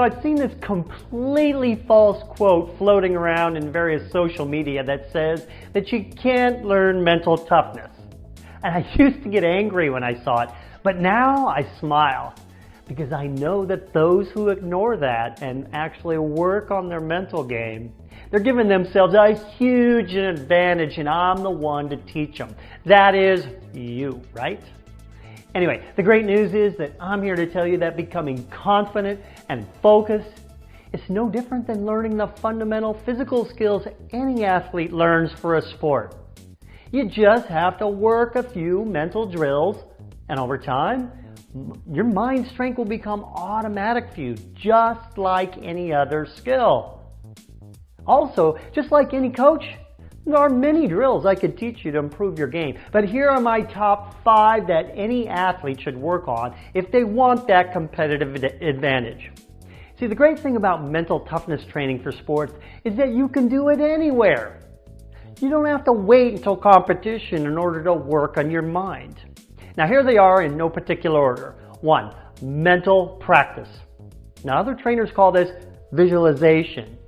So I've seen this completely false quote floating around in various social media that says that you can't learn mental toughness. And I used to get angry when I saw it, but now I smile because I know that those who ignore that and actually work on their mental game, they're giving themselves a huge advantage, and I'm the one to teach them. That is you, right? Anyway, the great news is that I'm here to tell you that becoming confident and focused is no different than learning the fundamental physical skills any athlete learns for a sport. You just have to work a few mental drills, and over time, your mind strength will become automatic for you, just like any other skill. Also, just like any coach, there are many drills I could teach you to improve your game, but here are my top 5 that any athlete should work on if they want that competitive advantage. See, the great thing about mental toughness training for sports is that you can do it anywhere. You don't have to wait until competition in order to work on your mind. Now here they are in no particular order. 1, mental practice. Now other trainers call this visualization,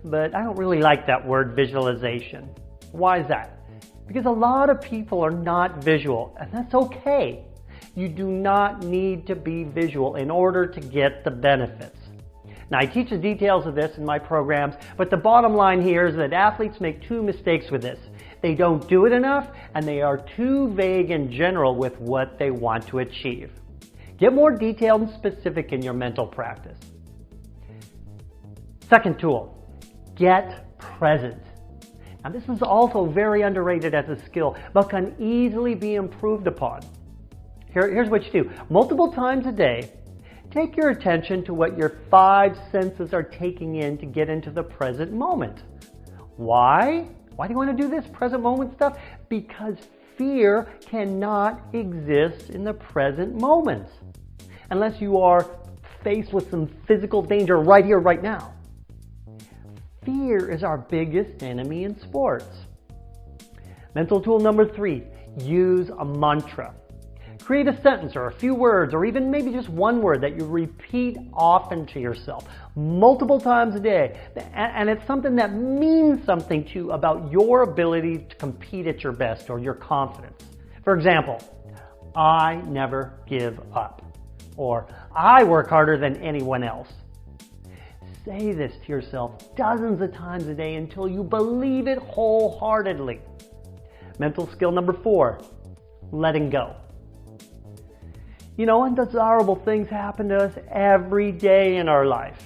but I don't really like that word visualization. Why is that? Because a lot of people are not visual, and that's okay. You do not need to be visual in order to get the benefits. Now I teach the details of this in my programs, but the bottom line here is that athletes make 2 mistakes with this. They don't do it enough, and they are too vague in general with what they want to achieve. Get more detailed and specific in your mental practice. Second tool, get present. Now this is also very underrated as a skill, but can easily be improved upon. Here's what you do. Multiple times a day, take your attention to what your 5 senses are taking in to get into the present moment. Why? Why do you want to do this present moment stuff? Because fear cannot exist in the present moment unless you are faced with some physical danger right here, right now. Fear is our biggest enemy in sports. Mental tool number 3, use a mantra. Create a sentence or a few words or even maybe just one word that you repeat often to yourself multiple times a day. And it's something that means something to you about your ability to compete at your best or your confidence. For example, I never give up, or I work harder than anyone else. Say this to yourself dozens of times a day until you believe it wholeheartedly. Mental skill number 4, letting go. You know, undesirable things happen to us every day in our life.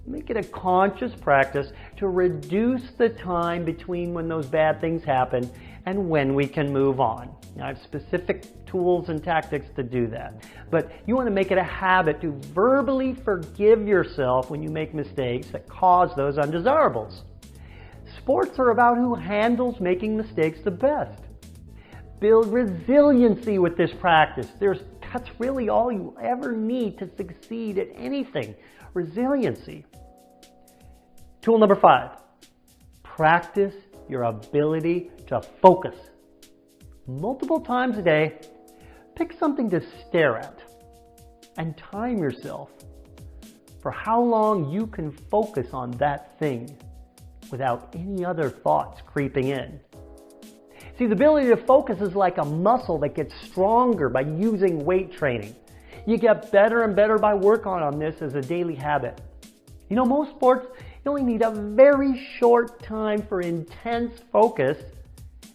Make it a conscious practice to reduce the time between when those bad things happen and when we can move on. Now, I have specific tools and tactics to do that. But you want to make it a habit to verbally forgive yourself when you make mistakes that cause those undesirables. Sports are about who handles making mistakes the best. Build resiliency with this practice. That's really all you ever need to succeed at anything. Resiliency. Tool number 5. Practice your ability to focus. Multiple times a day, pick something to stare at and time yourself for how long you can focus on that thing without any other thoughts creeping in. See, the ability to focus is like a muscle that gets stronger by using weight training. You get better and better by working on this as a daily habit. You know, most sports, you only need a very short time for intense focus,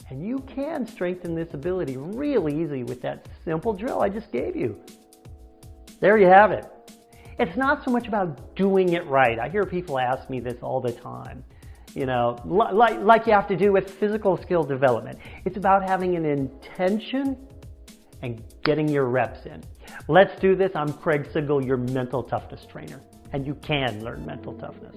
and you can strengthen this ability really easily with that simple drill I just gave you. There you have it. It's not so much about doing it right. I hear people ask me this all the time. You know, like you have to do with physical skill development. It's about having an intention and getting your reps in. Let's do this. I'm Craig Sigl, your mental toughness trainer, and you can learn mental toughness.